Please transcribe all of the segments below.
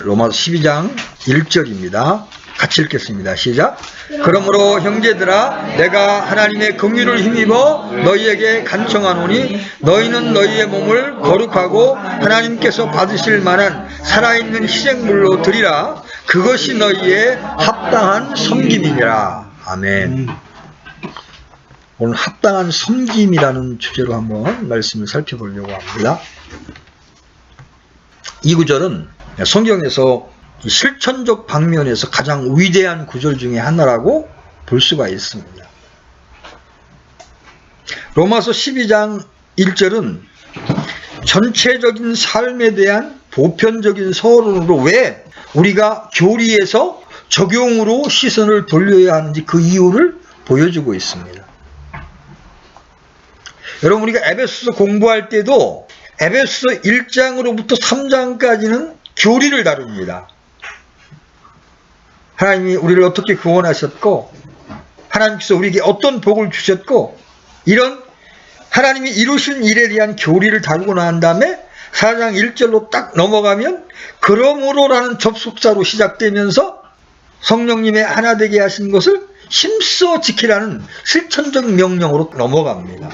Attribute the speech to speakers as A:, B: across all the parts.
A: 로마서 12장 1절입니다. 같이 읽겠습니다. 시작. 그러므로 형제들아 내가 하나님의 긍휼을 힘입어 너희에게 간청하노니 너희는 너희의 몸을 거룩하고 하나님께서 받으실 만한 살아있는 희생물로 드리라. 그것이 너희의 합당한 섬김이니라. 아멘. 오늘 합당한 섬김이라는 주제로 한번 말씀을 살펴보려고 합니다. 이 구절은 성경에서 실천적 방면에서 가장 위대한 구절 중에 하나라고 볼 수가 있습니다. 로마서 12장 1절은 전체적인 삶에 대한 보편적인 서론으로 왜 우리가 교리에서 적용으로 시선을 돌려야 하는지 그 이유를 보여주고 있습니다. 여러분, 우리가 에베소서 공부할 때도 에베소서 1장으로부터 3장까지는 교리를 다룹니다. 하나님이 우리를 어떻게 구원하셨고 하나님께서 우리에게 어떤 복을 주셨고 이런 하나님이 이루신 일에 대한 교리를 다루고 난 다음에 4장 1절로 딱 넘어가면 그러므로라는 접속사로 시작되면서 성령님의 하나 되게 하신 것을 힘써 지키라는 실천적 명령으로 넘어갑니다.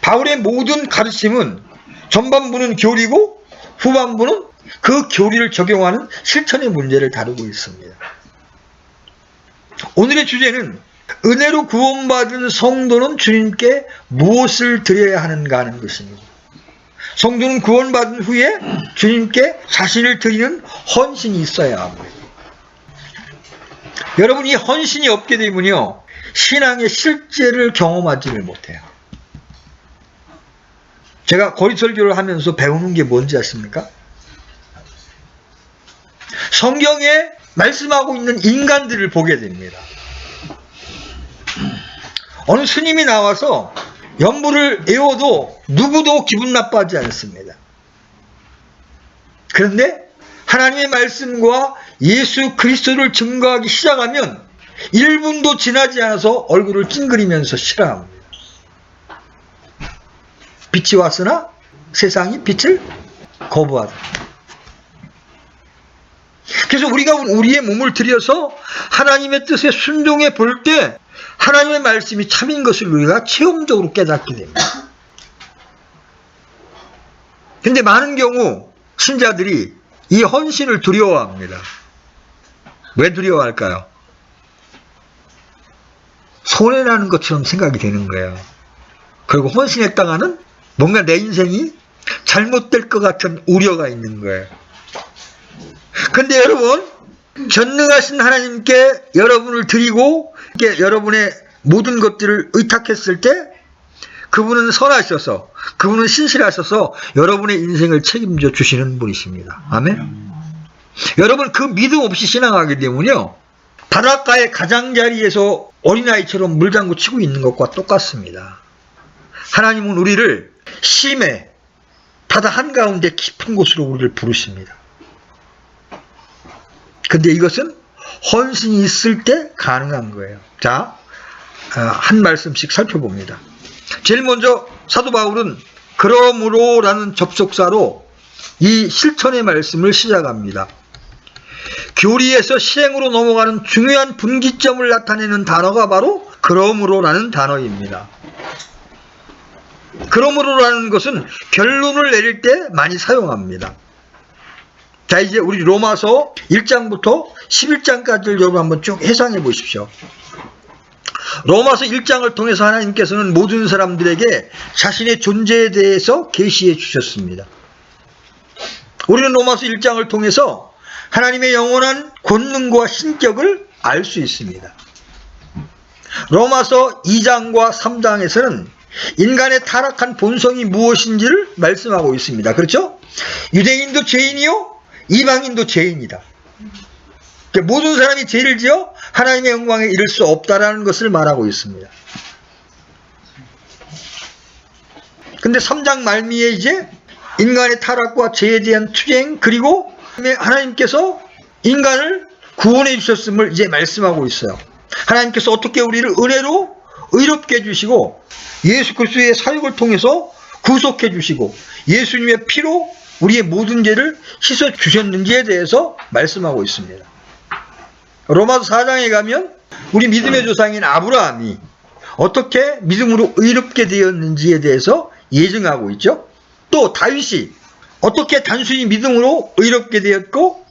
A: 바울의 모든 가르침은 전반부는 교리고 후반부는 그 교리를 적용하는 실천의 문제를 다루고 있습니다. 오늘의 주제는 은혜로 구원받은 성도는 주님께 무엇을 드려야 하는가 하는 것입니다. 성도는 구원받은 후에 주님께 자신을 드리는 헌신이 있어야 합니다. 여러분, 이 헌신이 없게 되면요 신앙의 실제를 경험하지를 못해요. 제가 거리설교를 하면서 배우는 게 뭔지 아십니까? 성경에 말씀하고 있는 인간들을 보게 됩니다. 어느 스님이 나와서 연불을 애워도 누구도 기분 나빠하지 않습니다. 그런데 하나님의 말씀과 예수 그리스도를 증거하기 시작하면 1분도 지나지 않아서 얼굴을 찡그리면서 싫어합니다. 빛이 왔으나 세상이 빛을 거부하다. 그래서 우리가 우리의 몸을 들여서 하나님의 뜻에 순종해 볼 때 하나님의 말씀이 참인 것을 우리가 체험적으로 깨닫게 됩니다. 그런데 많은 경우 신자들이 이 헌신을 두려워합니다. 왜 두려워할까요? 손해나는 것처럼 생각이 되는 거예요. 그리고 헌신했다가는 뭔가 내 인생이 잘못될 것 같은 우려가 있는 거예요. 근데 여러분, 전능하신 하나님께 여러분을 드리고 여러분의 모든 것들을 의탁했을 때 그분은 선하셔서 그분은 신실하셔서 여러분의 인생을 책임져 주시는 분이십니다. 아멘. 여러분, 그 믿음 없이 신앙하게 되면요 바닷가의 가장자리에서 어린아이처럼 물장구 치고 있는 것과 똑같습니다. 하나님은 우리를 심해 바다 한가운데 깊은 곳으로 우리를 부르십니다. 근데 이것은 헌신이 있을 때 가능한 거예요. 자, 한 말씀씩 살펴봅니다. 제일 먼저 사도 바울은 그러므로라는 접속사로 이 실천의 말씀을 시작합니다. 교리에서 시행으로 넘어가는 중요한 분기점을 나타내는 단어가 바로 그러므로라는 단어입니다. 그러므로라는 것은 결론을 내릴 때 많이 사용합니다. 자, 이제 우리 로마서 1장부터 11장까지를 여러분 한번 쭉 해상해 보십시오. 로마서 1장을 통해서 하나님께서는 모든 사람들에게 자신의 존재에 대해서 계시해 주셨습니다. 우리는 로마서 1장을 통해서 하나님의 영원한 권능과 신격을 알 수 있습니다. 로마서 2장과 3장에서는 인간의 타락한 본성이 무엇인지를 말씀하고 있습니다. 그렇죠? 유대인도 죄인이요 이방인도 죄인이다. 모든 사람이 죄를 지어 하나님의 영광에 이를 수 없다라는 것을 말하고 있습니다. 근데 3장 말미에 이제 인간의 타락과 죄에 대한 투쟁 그리고 하나님께서 인간을 구원해 주셨음을 이제 말씀하고 있어요. 하나님께서 어떻게 우리를 은혜로 의롭게 해주시고 예수 그리스도의 사역을 통해서 구속해 주시고 예수님의 피로 우리의 모든 죄를 씻어 주셨는지에 대해서 말씀하고 있습니다. 로마서 4장에 가면 우리 믿음의 조상인 아브라함이 어떻게 믿음으로 의롭게 되었는지에 대해서 예증하고 있죠. 또 다윗이 어떻게 단순히 믿음으로 의롭게 되었고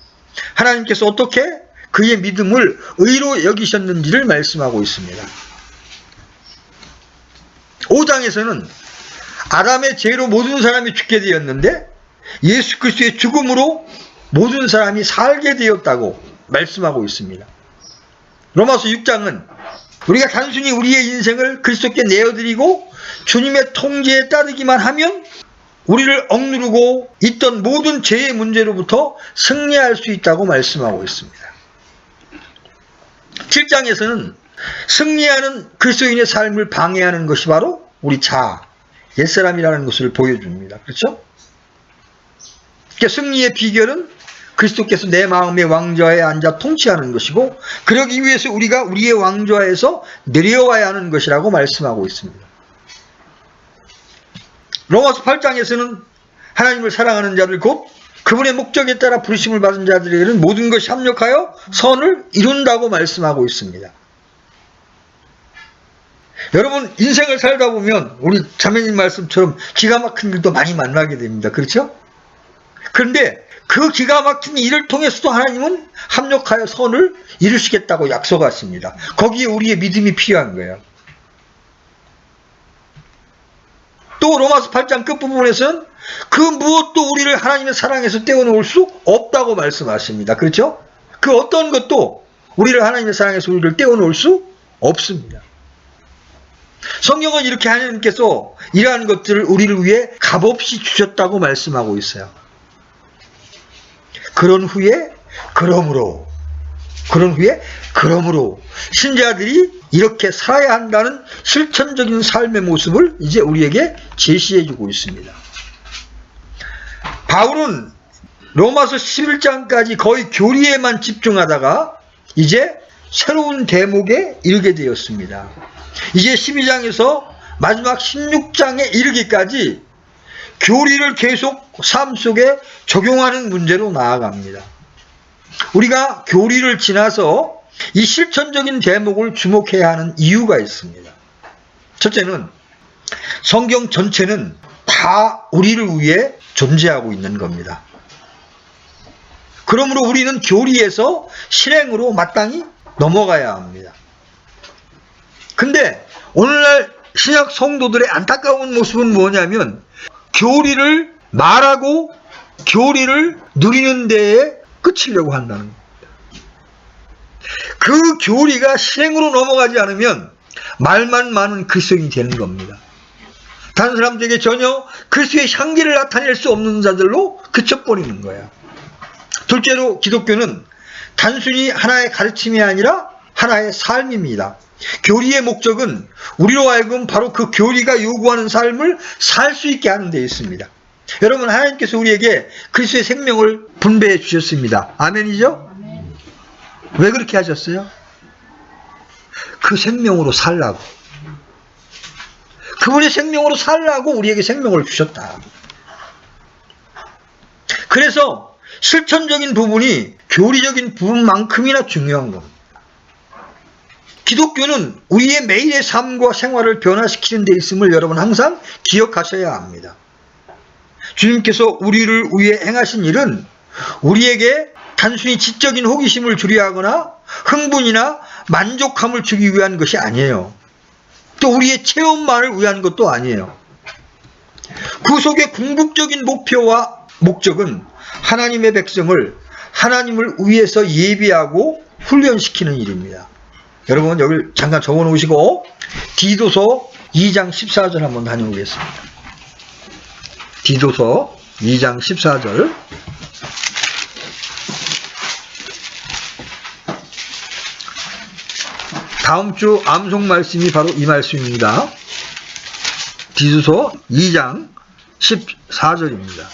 A: 하나님께서 어떻게 그의 믿음을 의로 여기셨는지를 말씀하고 있습니다. 5장에서는 아담의 죄로 모든 사람이 죽게 되었는데 예수 그리스도의 죽음으로 모든 사람이 살게 되었다고 말씀하고 있습니다. 로마서 6장은 우리가 단순히 우리의 인생을 그리스도께 내어드리고 주님의 통제에 따르기만 하면 우리를 억누르고 있던 모든 죄의 문제로부터 승리할 수 있다고 말씀하고 있습니다. 7장에서는 승리하는 그리스도인의 삶을 방해하는 것이 바로 우리 옛사람이라는 것을 보여줍니다. 그렇죠? 그러니까 승리의 비결은 그리스도께서 내 마음의 왕좌에 앉아 통치하는 것이고 그러기 위해서 우리가 우리의 왕좌에서 내려와야 하는 것이라고 말씀하고 있습니다. 로마서 8장에서는 하나님을 사랑하는 자들 곧 그분의 목적에 따라 부르심을 받은 자들에게는 모든 것이 합력하여 선을 이룬다고 말씀하고 있습니다. 여러분 인생을 살다 보면 우리 자매님 말씀처럼 기가 막힌 일도 많이 만나게 됩니다. 그렇죠? 그런데 그 기가 막힌 일을 통해서도 하나님은 합력하여 선을 이루시겠다고 약속하십니다. 거기에 우리의 믿음이 필요한 거예요. 또 로마서 8장 끝부분에서는 그 무엇도 우리를 하나님의 사랑에서 떼어놓을 수 없다고 말씀하십니다. 그렇죠? 그 어떤 것도 우리를 하나님의 사랑에서 우리를 떼어놓을 수 없습니다. 성경은 이렇게 하나님께서 이러한 것들을 우리를 위해 값없이 주셨다고 말씀하고 있어요. 그런 후에 그러므로 신자들이 이렇게 살아야 한다는 실천적인 삶의 모습을 이제 우리에게 제시해주고 있습니다. 바울은 로마서 11장까지 거의 교리에만 집중하다가 이제 새로운 대목에 이르게 되었습니다. 이제 12장에서 마지막 16장에 이르기까지 교리를 계속 삶 속에 적용하는 문제로 나아갑니다. 우리가 교리를 지나서 이 실천적인 대목을 주목해야 하는 이유가 있습니다. 첫째는 성경 전체는 다 우리를 위해 존재하고 있는 겁니다. 그러므로 우리는 교리에서 실행으로 마땅히 넘어가야 합니다. 근데 오늘날 신약 성도들의 안타까운 모습은 뭐냐면 교리를 말하고 교리를 누리는 데에 그치려고 한다는 겁니다. 그 교리가 실행으로 넘어가지 않으면 말만 많은 그리스도인이 되는 겁니다. 다른 사람들에게 전혀 그리스도의 향기를 나타낼 수 없는 자들로 그쳐버리는 거예요. 둘째로 기독교는 단순히 하나의 가르침이 아니라 하나의 삶입니다. 교리의 목적은 우리로 하여금 바로 그 교리가 요구하는 삶을 살 수 있게 하는 데 있습니다. 여러분 하나님께서 우리에게 그리스도의 생명을 분배해 주셨습니다. 아멘이죠? 왜 그렇게 하셨어요? 그 생명으로 살라고. 그분의 생명으로 살라고 우리에게 생명을 주셨다. 그래서 실천적인 부분이 교리적인 부분만큼이나 중요한 겁니다. 기독교는 우리의 매일의 삶과 생활을 변화시키는 데 있음을 여러분 항상 기억하셔야 합니다. 주님께서 우리를 위해 행하신 일은 우리에게 단순히 지적인 호기심을 주려 하거나 흥분이나 만족감을 주기 위한 것이 아니에요. 또 우리의 체험만을 위한 것도 아니에요. 그 속의 궁극적인 목표와 목적은 하나님의 백성을 하나님을 위해서 예비하고 훈련시키는 일입니다. 여러분 여기 잠깐 적어 놓으시고 디도서 2장 14절 한번 다녀오겠습니다. 디도서 2장 14절. 다음 주 암송 말씀이 바로 이 말씀입니다. 디도서 2장 14절입니다.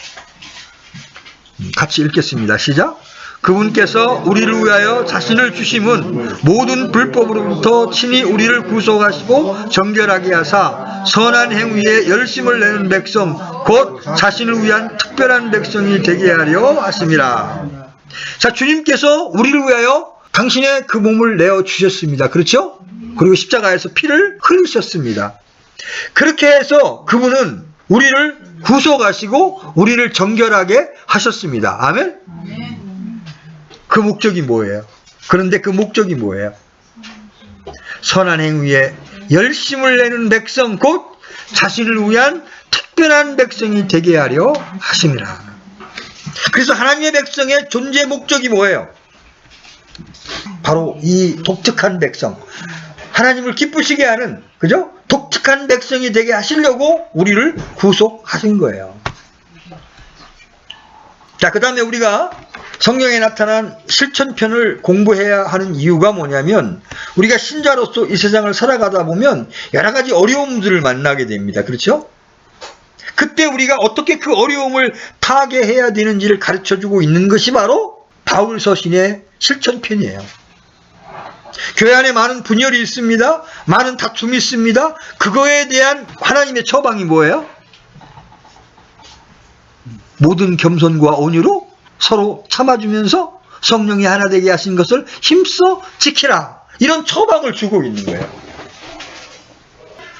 A: 같이 읽겠습니다. 시작. 그분께서 우리를 위하여 자신을 주심은 모든 불법으로부터 친히 우리를 구속하시고 정결하게 하사 선한 행위에 열심을 내는 백성 곧 자신을 위한 특별한 백성이 되게 하려 하심이라. 자, 주님께서 우리를 위하여 당신의 그 몸을 내어 주셨습니다. 그렇죠? 그리고 십자가에서 피를 흘리셨습니다. 그렇게 해서 그분은 우리를 구속하시고 우리를 정결하게 하셨습니다. 아멘? 그 목적이 뭐예요? 그런데 그 목적이 뭐예요? 선한 행위에 열심을 내는 백성 곧 자신을 위한 특별한 백성이 되게 하려 하심이라. 그래서 하나님의 백성의 존재 목적이 뭐예요? 바로 이 독특한 백성, 하나님을 기쁘시게 하는, 그죠? 독특한 백성이 되게 하시려고 우리를 구속하신 거예요. 자, 그 다음에 우리가 성경에 나타난 실천편을 공부해야 하는 이유가 뭐냐면, 우리가 신자로서 이 세상을 살아가다 보면 여러 가지 어려움들을 만나게 됩니다. 그렇죠? 그때 우리가 어떻게 그 어려움을 타개해야 되는지를 가르쳐주고 있는 것이 바로 바울 서신의 실천편이에요. 교회 안에 많은 분열이 있습니다. 많은 다툼이 있습니다. 그거에 대한 하나님의 처방이 뭐예요? 모든 겸손과 온유로 서로 참아주면서 성령이 하나 되게 하신 것을 힘써 지키라. 이런 처방을 주고 있는 거예요.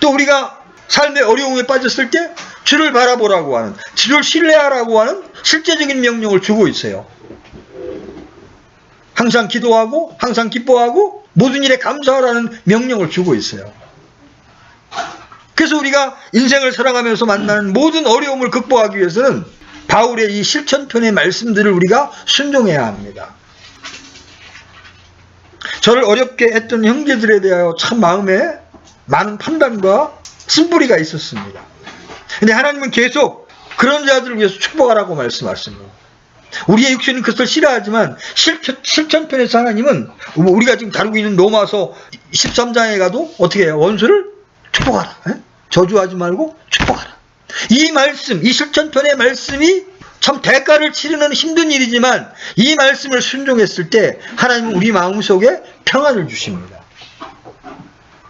A: 또 우리가 삶의 어려움에 빠졌을 때 주를 바라보라고 하는, 주를 신뢰하라고 하는 실제적인 명령을 주고 있어요. 항상 기도하고 항상 기뻐하고 모든 일에 감사하라는 명령을 주고 있어요. 그래서 우리가 인생을 살아가면서 만나는 모든 어려움을 극복하기 위해서는 바울의 이 실천편의 말씀들을 우리가 순종해야 합니다. 저를 어렵게 했던 형제들에 대하여 참 마음에 많은 판단과 쓴뿌리가 있었습니다. 근데 하나님은 계속 그런 자들을 위해서 축복하라고 말씀하십니다. 우리의 육신은 그것을 싫어하지만 실천편에서 하나님은 우리가 지금 다루고 있는 로마서 13장에 가도 어떻게 해요? 원수를 축복하라. 저주하지 말고 축복하라. 이 말씀, 이 실천편의 말씀이 참 대가를 치르는 힘든 일이지만 이 말씀을 순종했을 때 하나님은 우리 마음속에 평안을 주십니다.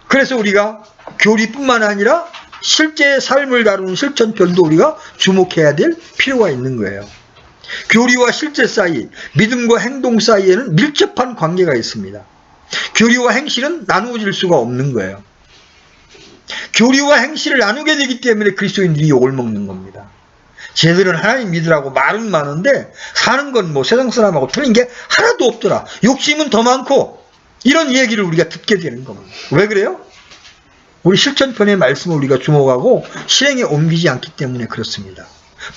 A: 그래서 우리가 교리뿐만 아니라 실제 삶을 다루는 실천편도 우리가 주목해야 될 필요가 있는 거예요. 교리와 실제 사이, 믿음과 행동 사이에는 밀접한 관계가 있습니다. 교리와 행실은 나누어질 수가 없는 거예요. 교리와 행실을 나누게 되기 때문에 그리스도인들이 욕을 먹는 겁니다. 쟤들은 하나님 믿으라고 말은 많은데 사는 건 뭐 세상 사람하고 틀린 게 하나도 없더라. 욕심은 더 많고, 이런 얘기를 우리가 듣게 되는 겁니다. 왜 그래요? 우리 실천편의 말씀을 우리가 주목하고 실행에 옮기지 않기 때문에 그렇습니다.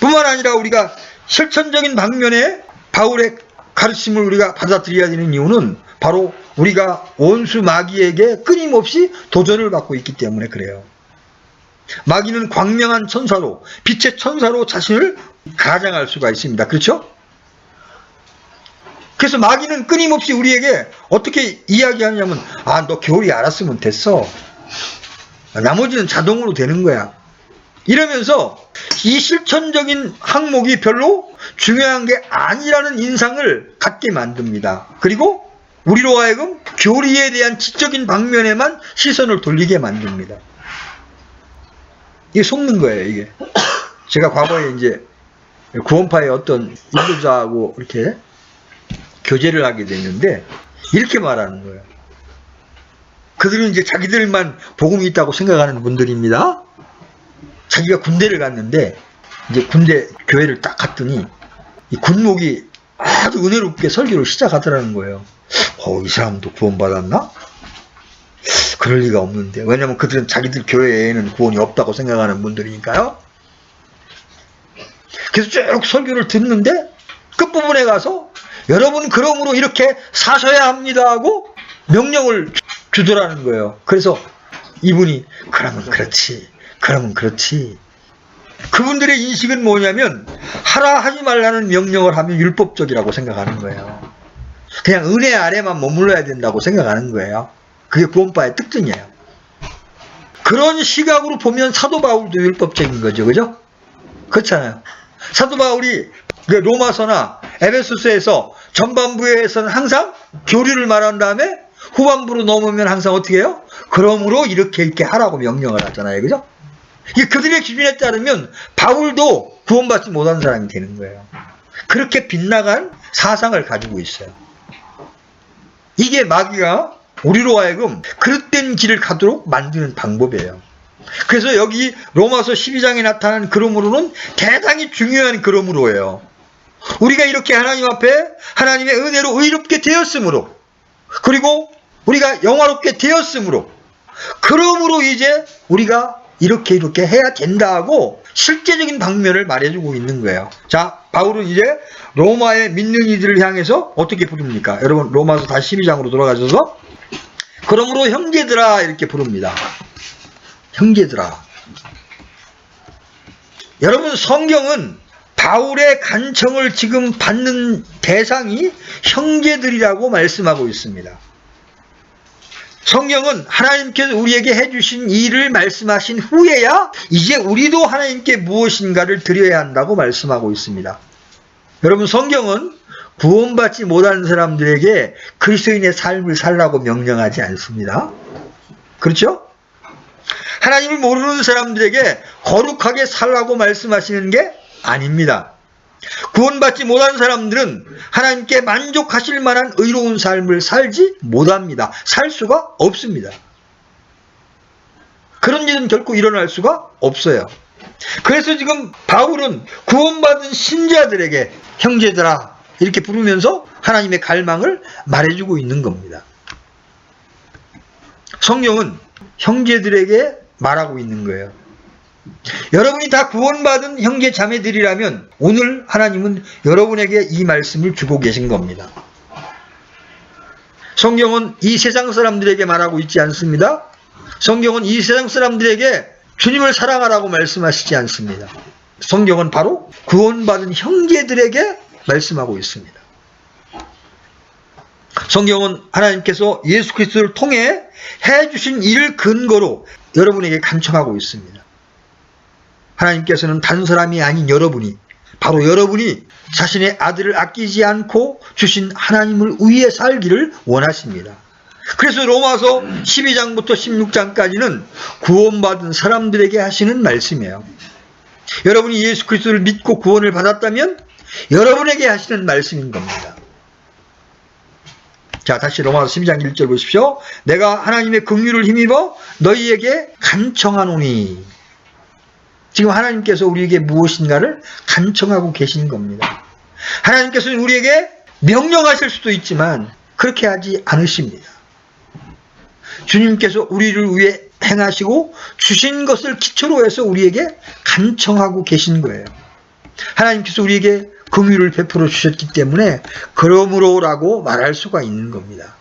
A: 뿐만 아니라 우리가 실천적인 방면에 바울의 가르침을 우리가 받아들여야 되는 이유는 바로 우리가 원수 마귀에게 끊임없이 도전을 받고 있기 때문에 그래요. 마귀는 광명한 천사로, 빛의 천사로 자신을 가장할 수가 있습니다. 그렇죠? 그래서 마귀는 끊임없이 우리에게 어떻게 이야기하냐면, 아, 너 교리 알았으면 됐어. 나머지는 자동으로 되는 거야. 이러면서 이 실천적인 항목이 별로 중요한 게 아니라는 인상을 갖게 만듭니다. 그리고 우리로 하여금 교리에 대한 지적인 방면에만 시선을 돌리게 만듭니다. 이게 속는 거예요, 이게. 제가 과거에 이제 구원파의 어떤 인도자하고 이렇게 교제를 하게 됐는데, 이렇게 말하는 거예요. 그들은 이제 자기들만 복음이 있다고 생각하는 분들입니다. 자기가 군대를 갔는데, 이제 군대 교회를 딱 갔더니, 이 군목이 아주 은혜롭게 설교를 시작하더라는 거예요. 이 사람도 구원받았나? 그럴 리가 없는데. 왜냐면 그들은 자기들 교회에는 구원이 없다고 생각하는 분들이니까요. 그래서 쭉 설교를 듣는데, 끝부분에 가서, 여러분 그러므로 이렇게 사셔야 합니다 하고 명령을 주더라는 거예요. 그래서 이분이 그러면 그렇지, 그러면 그렇지. 그분들의 인식은 뭐냐면 하라 하지 말라는 명령을 하면 율법적이라고 생각하는 거예요. 그냥 은혜 아래만 머물러야 된다고 생각하는 거예요. 그게 구원파의 특징이에요. 그런 시각으로 보면 사도 바울도 율법적인 거죠. 그죠? 그렇잖아요. 사도 바울이 로마서나 에베소서에서 전반부에서는 항상 교리를 말한 다음에 후반부로 넘으면 항상 어떻게 해요? 그러므로 이렇게 하라고 명령을 하잖아요. 그죠? 이 그들의 기준에 따르면 바울도 구원받지 못한 사람이 되는 거예요. 그렇게 빗나간 사상을 가지고 있어요. 이게 마귀가 우리로 하여금 그릇된 길을 가도록 만드는 방법이에요. 그래서 여기 로마서 12장에 나타난 그러므로는 대단히 중요한 그러므로예요. 우리가 이렇게 하나님 앞에 하나님의 은혜로 의롭게 되었으므로, 그리고 우리가 영화롭게 되었으므로, 그러므로 이제 우리가 이렇게 해야 된다 하고 실제적인 방면을 말해주고 있는 거예요. 자, 바울은 이제 로마의 믿는 이들을 향해서 어떻게 부릅니까? 여러분 로마서 다시 12장으로 돌아가셔서 그러므로 형제들아 이렇게 부릅니다. 형제들아. 여러분 성경은 바울의 간청을 지금 받는 대상이 형제들이라고 말씀하고 있습니다. 성경은 하나님께서 우리에게 해주신 일을 말씀하신 후에야 이제 우리도 하나님께 무엇인가를 드려야 한다고 말씀하고 있습니다. 여러분 성경은 구원받지 못하는 사람들에게 그리스도인의 삶을 살라고 명령하지 않습니다. 그렇죠? 하나님을 모르는 사람들에게 거룩하게 살라고 말씀하시는 게 아닙니다. 구원받지 못한 사람들은 하나님께 만족하실 만한 의로운 삶을 살지 못합니다. 살 수가 없습니다. 그런 일은 결코 일어날 수가 없어요. 그래서 지금 바울은 구원받은 신자들에게 형제들아 이렇게 부르면서 하나님의 갈망을 말해주고 있는 겁니다. 성경은 형제들에게 말하고 있는 거예요. 여러분이 다 구원받은 형제 자매들이라면 오늘 하나님은 여러분에게 이 말씀을 주고 계신 겁니다. 성경은 이 세상 사람들에게 말하고 있지 않습니다. 성경은 이 세상 사람들에게 주님을 사랑하라고 말씀하시지 않습니다. 성경은 바로 구원받은 형제들에게 말씀하고 있습니다. 성경은 하나님께서 예수 그리스도를 통해 해주신 일을 근거로 여러분에게 간청하고 있습니다. 하나님께서는 단 사람이 아닌 여러분이, 바로 여러분이 자신의 아들을 아끼지 않고 주신 하나님을 위해 살기를 원하십니다. 그래서 로마서 12장부터 16장까지는 구원받은 사람들에게 하시는 말씀이에요. 여러분이 예수 그리스도를 믿고 구원을 받았다면 여러분에게 하시는 말씀인 겁니다. 자, 다시 로마서 12장 1절 보십시오. 내가 하나님의 긍휼을 힘입어 너희에게 간청하노니. 지금 하나님께서 우리에게 무엇인가를 간청하고 계신 겁니다. 하나님께서는 우리에게 명령하실 수도 있지만 그렇게 하지 않으십니다. 주님께서 우리를 위해 행하시고 주신 것을 기초로 해서 우리에게 간청하고 계신 거예요. 하나님께서 우리에게 긍휼을 베풀어 주셨기 때문에 그러므로라고 말할 수가 있는 겁니다.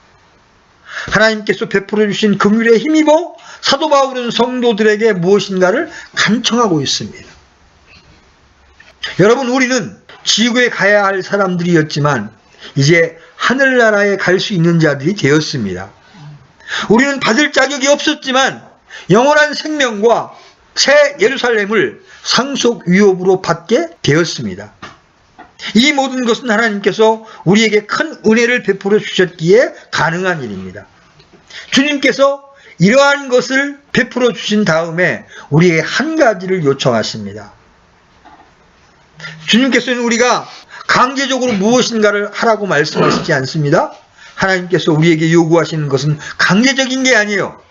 A: 하나님께서 베풀어 주신 긍휼에 힘입어 사도 바울은 성도들에게 무엇인가를 간청하고 있습니다. 여러분, 우리는 지구에 가야 할 사람들이었지만 이제 하늘나라에 갈 수 있는 자들이 되었습니다. 우리는 받을 자격이 없었지만 영원한 생명과 새 예루살렘을 상속 위협으로 받게 되었습니다. 이 모든 것은 하나님께서 우리에게 큰 은혜를 베풀어 주셨기에 가능한 일입니다. 주님께서 이러한 것을 베풀어 주신 다음에 우리에게 한 가지를 요청하십니다. 주님께서는 우리가 강제적으로 무엇인가를 하라고 말씀하시지 않습니다. 하나님께서 우리에게 요구하시는 것은 강제적인 게 아니에요.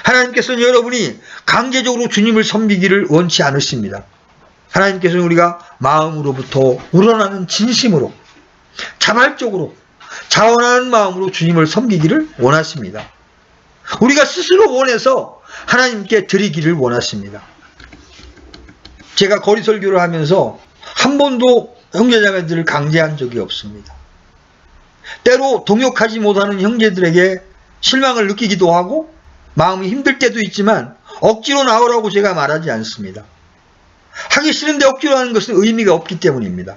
A: 하나님께서는 여러분이 강제적으로 주님을 섬기기를 원치 않으십니다. 하나님께서는 우리가 마음으로부터 우러나는 진심으로, 자발적으로, 자원하는 마음으로 주님을 섬기기를 원하십니다. 우리가 스스로 원해서 하나님께 드리기를 원하십니다. 제가 거리 설교를 하면서 한 번도 형제자매들을 강제한 적이 없습니다. 때로 동역하지 못하는 형제들에게 실망을 느끼기도 하고 마음이 힘들 때도 있지만 억지로 나오라고 제가 말하지 않습니다. 하기 싫은데 억지로 하는 것은 의미가 없기 때문입니다.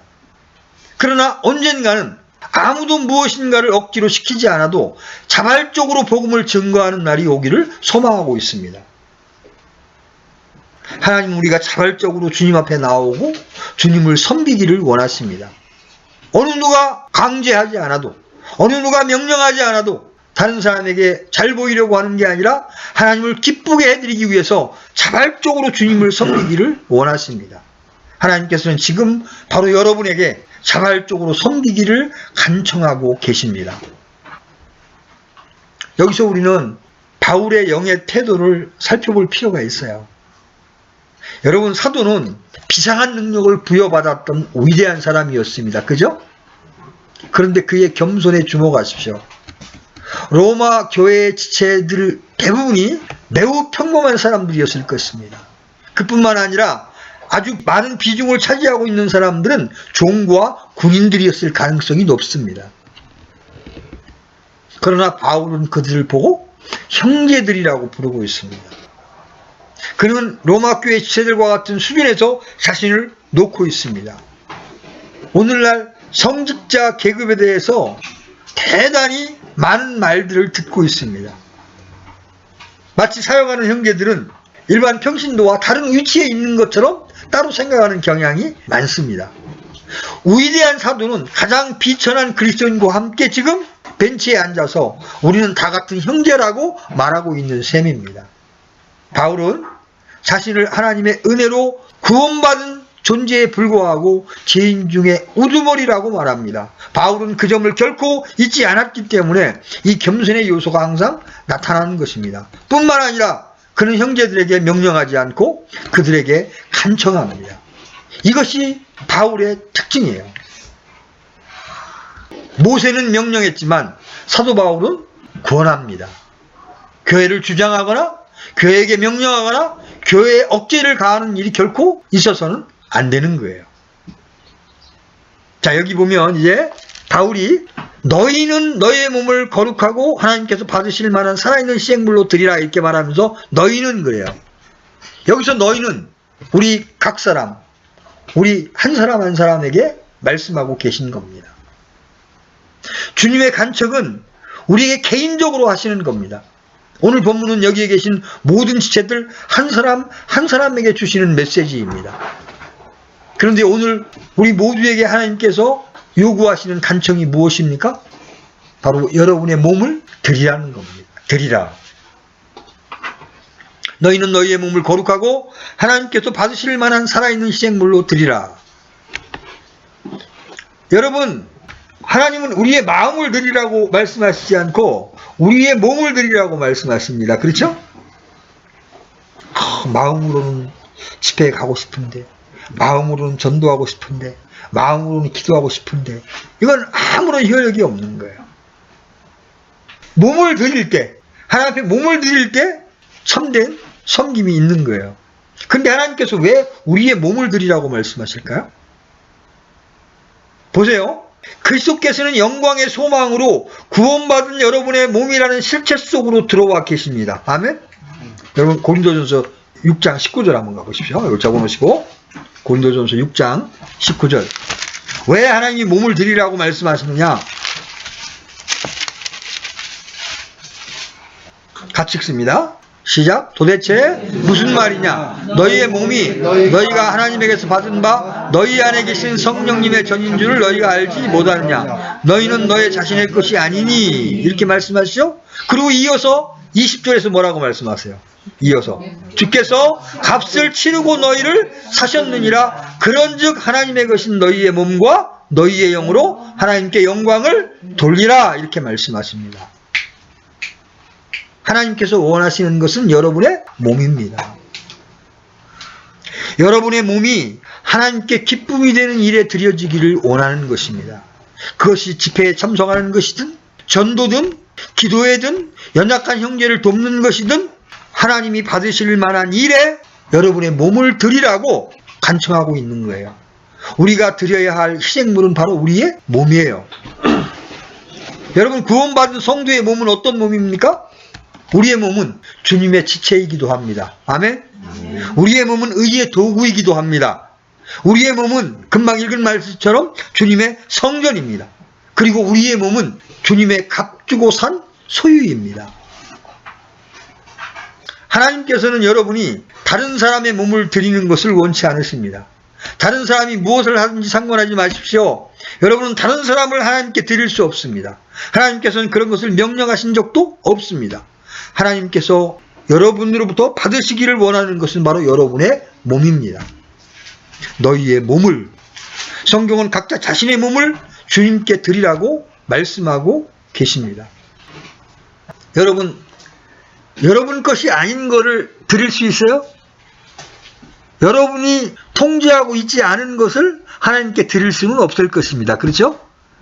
A: 그러나 언젠가는 아무도 무엇인가를 억지로 시키지 않아도 자발적으로 복음을 증거하는 날이 오기를 소망하고 있습니다. 하나님은 우리가 자발적으로 주님 앞에 나오고 주님을 섬기기를 원하십니다. 어느 누가 강제하지 않아도, 어느 누가 명령하지 않아도 다른 사람에게 잘 보이려고 하는 게 아니라 하나님을 기쁘게 해드리기 위해서 자발적으로 주님을 섬기기를 원하십니다. 하나님께서는 지금 바로 여러분에게 자발적으로 섬기기를 간청하고 계십니다. 여기서 우리는 바울의 영의 태도를 살펴볼 필요가 있어요. 여러분, 사도는 비상한 능력을 부여받았던 위대한 사람이었습니다. 그죠? 그런데 그의 겸손에 주목하십시오. 로마 교회의 지체들 대부분이 매우 평범한 사람들이었을 것입니다. 그뿐만 아니라 아주 많은 비중을 차지하고 있는 사람들은 종과 군인들이었을 가능성이 높습니다. 그러나 바울은 그들을 보고 형제들이라고 부르고 있습니다. 그는 로마 교회 지체들과 같은 수준에서 자신을 놓고 있습니다. 오늘날 성직자 계급에 대해서 대단히 많은 말들을 듣고 있습니다. 마치 사역하는 형제들은 일반 평신도와 다른 위치에 있는 것처럼 따로 생각하는 경향이 많습니다. 위대한 사도는 가장 비천한 그리스도인과 함께 지금 벤치에 앉아서 우리는 다 같은 형제라고 말하고 있는 셈입니다. 바울은 자신을 하나님의 은혜로 구원받은 존재에 불과하고 죄인 중에 우두머리라고 말합니다. 바울은 그 점을 결코 잊지 않았기 때문에 이 겸손의 요소가 항상 나타나는 것입니다. 뿐만 아니라 그는 형제들에게 명령하지 않고 그들에게 간청합니다. 이것이 바울의 특징이에요. 모세는 명령했지만 사도 바울은 권합니다. 교회를 주장하거나 교회에게 명령하거나 교회에 억제를 가하는 일이 결코 있어서는 안 되는 거예요. 자, 여기 보면 이제 바울이 너희는 너희의 몸을 거룩하고 하나님께서 받으실 만한 살아있는 시행물로 드리라 이렇게 말하면서 너희는 그래요. 여기서 너희는 우리 각 사람, 우리 한 사람 한 사람에게 말씀하고 계신 겁니다. 주님의 간척은 우리에게 개인적으로 하시는 겁니다. 오늘 본문은 여기에 계신 모든 지체들 한 사람 한 사람에게 주시는 메시지입니다. 그런데 오늘 우리 모두에게 하나님께서 요구하시는 간청이 무엇입니까? 바로 여러분의 몸을 드리라는 겁니다. 드리라. 너희는 너희의 몸을 거룩하고 하나님께서 받으실 만한 살아있는 희생물로 드리라. 여러분, 하나님은 우리의 마음을 드리라고 말씀하시지 않고 우리의 몸을 드리라고 말씀하십니다. 그렇죠? 마음으로는 집회에 가고 싶은데, 마음으로는 전도하고 싶은데, 마음으로는 기도하고 싶은데, 이건 아무런 효력이 없는 거예요. 몸을 드릴 때, 하나님 앞에 몸을 드릴 때 참된 섬김이 있는 거예요. 근데 하나님께서 왜 우리의 몸을 드리라고 말씀하실까요? 보세요. 그리스도께서는 영광의 소망으로 구원받은 여러분의 몸이라는 실체 속으로 들어와 계십니다. 아멘? 여러분 고린도전서 6장 19절 한번 가보십시오. 이걸 적어놓으시고 고린도전서 6장 19절. 왜 하나님이 몸을 드리라고 말씀하시느냐? 같이 읽습니다. 시작. 도대체 무슨 말이냐? 너희의 몸이 너희가 하나님에게서 받은 바 너희 안에 계신 성령님의 전인 줄을 너희가 알지 못하느냐? 너희는 너희 자신의 것이 아니니 이렇게 말씀하시죠. 그리고 이어서 20절에서 뭐라고 말씀하세요? 이어서 주께서 값을 치르고 너희를 사셨느니라. 그런즉 하나님의 것인 너희의 몸과 너희의 영으로 하나님께 영광을 돌리라 이렇게 말씀하십니다. 하나님께서 원하시는 것은 여러분의 몸입니다. 여러분의 몸이 하나님께 기쁨이 되는 일에 드려지기를 원하는 것입니다. 그것이 집회에 참석하는 것이든 전도든 기도회든 연약한 형제를 돕는 것이든 하나님이 받으실 만한 일에 여러분의 몸을 드리라고 간청하고 있는 거예요. 우리가 드려야 할 희생물은 바로 우리의 몸이에요. 여러분 구원받은 성도의 몸은 어떤 몸입니까? 우리의 몸은 주님의 지체이기도 합니다. 아멘? 우리의 몸은 의의 도구이기도 합니다. 우리의 몸은 금방 읽은 말씀처럼 주님의 성전입니다. 그리고 우리의 몸은 주님의 값주고 산 소유입니다. 하나님께서는 여러분이 다른 사람의 몸을 드리는 것을 원치 않으십니다. 다른 사람이 무엇을 하든지 상관하지 마십시오. 여러분은 다른 사람을 하나님께 드릴 수 없습니다. 하나님께서는 그런 것을 명령하신 적도 없습니다. 하나님께서 여러분으로부터 받으시기를 원하는 것은 바로 여러분의 몸입니다. 너희의 몸을, 성경은 각자 자신의 몸을 주님께 드리라고 말씀하고 계십니다. 여러분 것이 아닌 것을 드릴 수 있어요? 여러분이 통제하고 있지 않은 것을 하나님께 드릴 수는 없을 것입니다. 그렇죠?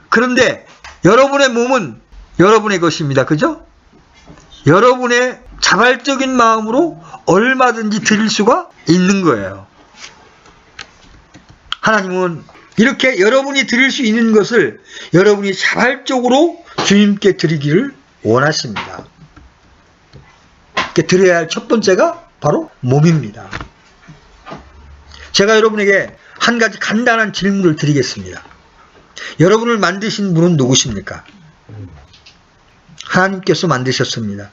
A: 그런데 여러분의 몸은 여러분의 것입니다. 그죠? 여러분의 자발적인 마음으로 얼마든지 드릴 수가 있는 거예요. 하나님은 이렇게 여러분이 드릴 수 있는 것을 여러분이 자발적으로 주님께 드리기를 원하십니다. 드려야 할 첫 번째가 바로 몸입니다. 제가 여러분에게 한 가지 간단한 질문을 드리겠습니다. 여러분을 만드신 분은 누구십니까? 하나님께서 만드셨습니다.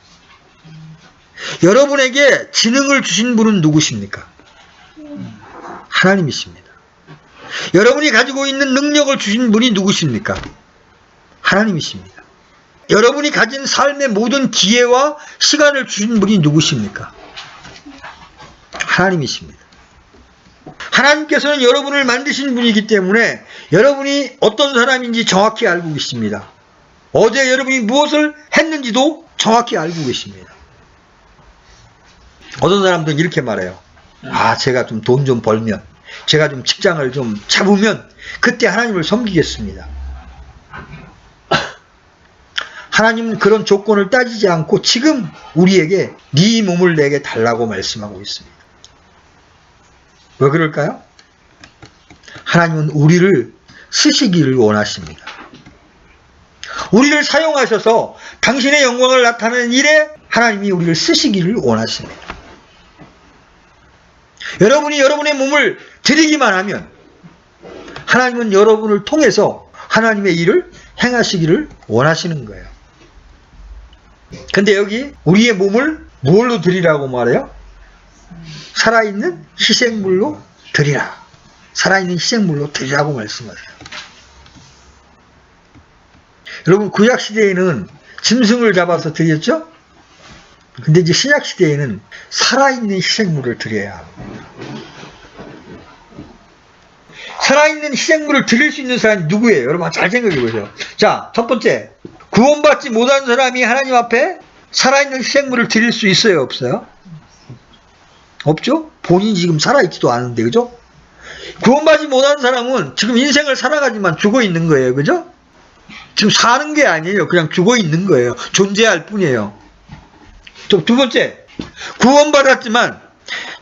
A: 여러분에게 지능을 주신 분은 누구십니까? 하나님이십니다. 여러분이 가지고 있는 능력을 주신 분이 누구십니까? 하나님이십니다. 여러분이 가진 삶의 모든 기회와 시간을 주신 분이 누구십니까? 하나님이십니다. 하나님께서는 여러분을 만드신 분이기 때문에 여러분이 어떤 사람인지 정확히 알고 계십니다. 어제 여러분이 무엇을 했는지도 정확히 알고 계십니다. 어떤 사람들은 이렇게 말해요. 제가 좀 돈 좀 벌면, 제가 좀 직장을 좀 잡으면 그때 하나님을 섬기겠습니다. 하나님은 그런 조건을 따지지 않고 지금 우리에게 네 몸을 내게 달라고 말씀하고 있습니다. 왜 그럴까요? 하나님은 우리를 쓰시기를 원하십니다. 우리를 사용하셔서 당신의 영광을 나타내는 일에 하나님이 우리를 쓰시기를 원하십니다. 여러분이 여러분의 몸을 드리기만 하면 하나님은 여러분을 통해서 하나님의 일을 행하시기를 원하시는 거예요. 근데 여기 우리의 몸을 뭘로 드리라고 말해요? 살아있는 희생물로 드리라. 살아있는 희생물로 드리라고 말씀하세요. 여러분, 구약시대에는 짐승을 잡아서 드렸죠? 근데 이제 신약시대에는 살아있는 희생물을 드려야 합니다. 살아있는 희생물을 드릴 수 있는 사람이 누구예요? 여러분 잘 생각해 보세요. 자, 첫 번째, 구원받지 못한 사람이 하나님 앞에 살아있는 희생물을 드릴 수 있어요? 없어요? 없죠? 본인이 지금 살아있지도 않은데, 그죠? 구원받지 못한 사람은 지금 인생을 살아가지만 죽어 있는 거예요. 그죠? 지금 사는 게 아니에요. 그냥 죽어 있는 거예요. 존재할 뿐이에요. 두 번째, 구원받았지만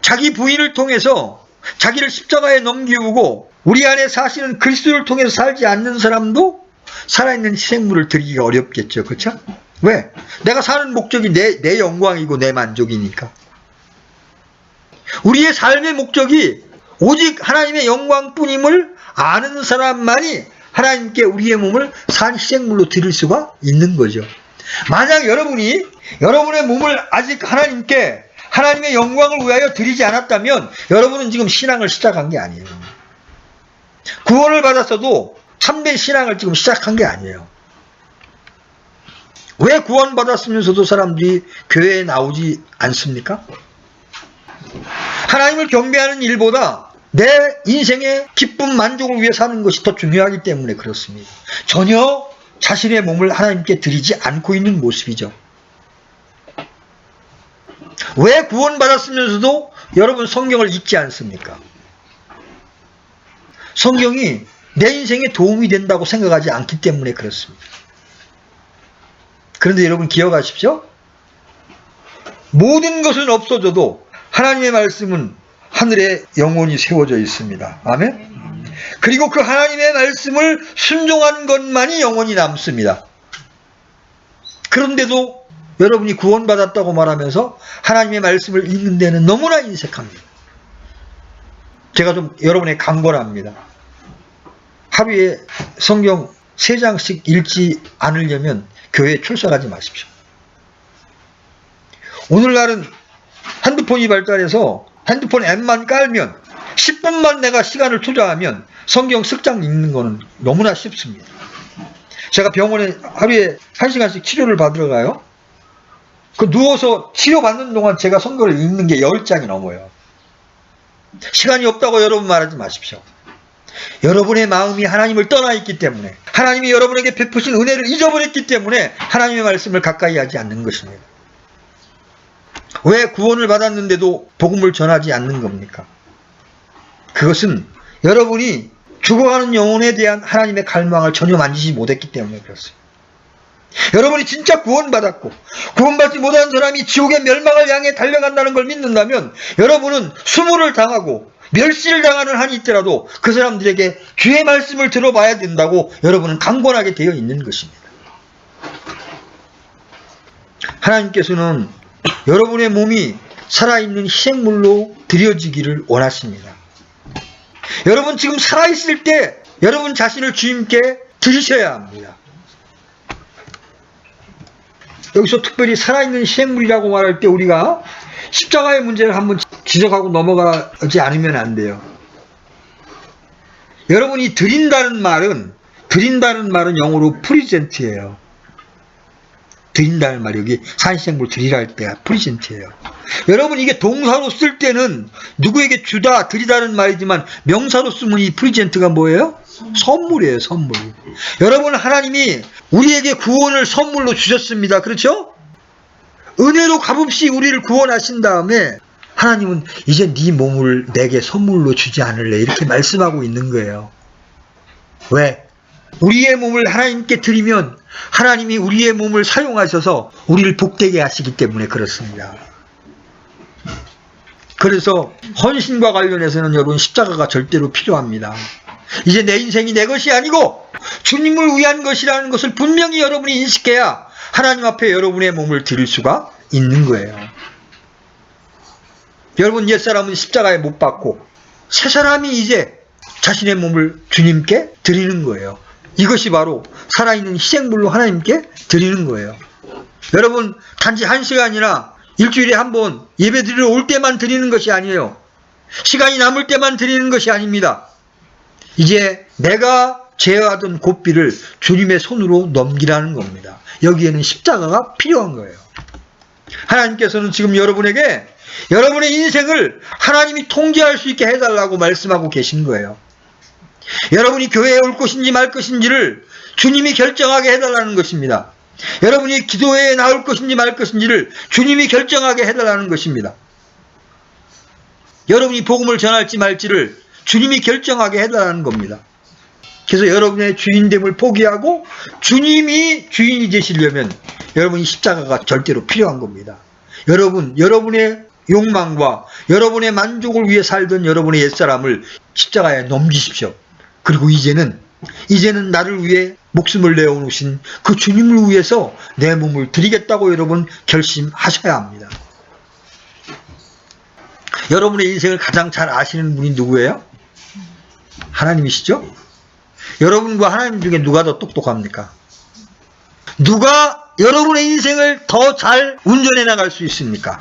A: 자기 부인을 통해서 자기를 십자가에 넘기우고 우리 안에 사시는 그리스도를 통해서 살지 않는 사람도 살아있는 희생물을 드리기가 어렵겠죠. 그렇죠? 왜? 내가 사는 목적이 내 영광이고 내 만족이니까. 우리의 삶의 목적이 오직 하나님의 영광뿐임을 아는 사람만이 하나님께 우리의 몸을 산 희생물로 드릴 수가 있는 거죠. 만약 여러분이 여러분의 몸을 아직 하나님께 하나님의 영광을 위하여 드리지 않았다면 여러분은 지금 신앙을 시작한 게 아니에요. 구원을 받았어도 참된 신앙을 지금 시작한 게 아니에요. 왜 구원받았으면서도 사람들이 교회에 나오지 않습니까? 하나님을 경배하는 일보다 내 인생의 기쁨, 만족을 위해 사는 것이 더 중요하기 때문에 그렇습니다. 전혀 자신의 몸을 하나님께 드리지 않고 있는 모습이죠. 왜 구원받았으면서도 여러분 성경을 읽지 않습니까? 성경이 내 인생에 도움이 된다고 생각하지 않기 때문에 그렇습니다. 그런데 여러분 기억하십시오. 모든 것은 없어져도 하나님의 말씀은 하늘에 영원히 세워져 있습니다. 아멘? 그리고 그 하나님의 말씀을 순종한 것만이 영원히 남습니다. 그런데도 여러분이 구원받았다고 말하면서 하나님의 말씀을 읽는 데는 너무나 인색합니다. 제가 좀 여러분에게 강권을 합니다. 하루에 성경 3장씩 읽지 않으려면 교회에 출석하지 마십시오. 오늘날은 핸드폰이 발달해서 핸드폰 앱만 깔면 10분만 내가 시간을 투자하면 성경 쓱장 읽는 거는 너무나 쉽습니다. 제가 병원에 하루에 1시간씩 치료를 받으러 가요. 그 누워서 치료받는 동안 제가 성경을 읽는 게 10장이 넘어요. 시간이 없다고 여러분 말하지 마십시오. 여러분의 마음이 하나님을 떠나 있기 때문에, 하나님이 여러분에게 베푸신 은혜를 잊어버렸기 때문에 하나님의 말씀을 가까이 하지 않는 것입니다. 왜 구원을 받았는데도 복음을 전하지 않는 겁니까? 그것은 여러분이 죽어가는 영혼에 대한 하나님의 갈망을 전혀 만지지 못했기 때문에 그렇습니다. 여러분이 진짜 구원받았고 구원받지 못한 사람이 지옥의 멸망을 향해 달려간다는 걸 믿는다면 여러분은 수모를 당하고 멸시를 당하는 한이 있더라도 그 사람들에게 주의 말씀을 들어봐야 된다고 여러분은 강권하게 되어 있는 것입니다. 하나님께서는 여러분의 몸이 살아있는 희생물로 드려지기를 원하십니다. 여러분 지금 살아있을 때 여러분 자신을 주님께 드리셔야 합니다. 여기서 특별히 살아있는 희생물이라고 말할 때 우리가 십자가의 문제를 한번 지적하고 넘어가지 않으면 안 돼요. 여러분이 드린다는 말은 영어로 프리젠트예요. 드린다는 말이 여기 산시생물 드리라 할 때가 프리젠트예요. 여러분 이게 동사로 쓸 때는 누구에게 주다, 드리다는 말이지만 명사로 쓰면 이 프리젠트가 뭐예요? 선물이에요, 선물. 여러분 하나님이 우리에게 구원을 선물로 주셨습니다. 그렇죠? 은혜로 값없이 우리를 구원하신 다음에 하나님은 이제 네 몸을 내게 선물로 주지 않을래 이렇게 말씀하고 있는 거예요. 왜? 우리의 몸을 하나님께 드리면 하나님이 우리의 몸을 사용하셔서 우리를 복되게 하시기 때문에 그렇습니다. 그래서 헌신과 관련해서는 여러분 십자가가 절대로 필요합니다. 이제 내 인생이 내 것이 아니고 주님을 위한 것이라는 것을 분명히 여러분이 인식해야 하나님 앞에 여러분의 몸을 드릴 수가 있는 거예요. 여러분 옛사람은 십자가에 못 박고 새 사람이 이제 자신의 몸을 주님께 드리는 거예요. 이것이 바로 살아있는 희생물로 하나님께 드리는 거예요. 여러분 단지 1시간이나 일주일에 한 번 예배 드리러 올 때만 드리는 것이 아니에요. 시간이 남을 때만 드리는 것이 아닙니다. 이제 내가 제어하던 고삐를 주님의 손으로 넘기라는 겁니다. 여기에는 십자가가 필요한 거예요. 하나님께서는 지금 여러분에게 여러분의 인생을 하나님이 통제할 수 있게 해달라고 말씀하고 계신 거예요. 여러분이 교회에 올 것인지 말 것인지를 주님이 결정하게 해달라는 것입니다. 여러분이 기도회에 나올 것인지 말 것인지를 주님이 결정하게 해달라는 것입니다. 여러분이 복음을 전할지 말지를 주님이 결정하게 해달라는 겁니다. 그래서 여러분의 주인됨을 포기하고 주님이 주인이 되시려면 여러분이 십자가가 절대로 필요한 겁니다. 여러분의 욕망과 여러분의 만족을 위해 살던 여러분의 옛사람을 십자가에 넘기십시오. 그리고 이제는 나를 위해 목숨을 내어놓으신 그 주님을 위해서 내 몸을 드리겠다고 여러분 결심하셔야 합니다. 여러분의 인생을 가장 잘 아시는 분이 누구예요? 하나님이시죠? 여러분과 하나님 중에 누가 더 똑똑합니까? 누가 여러분의 인생을 더 잘 운전해 나갈 수 있습니까?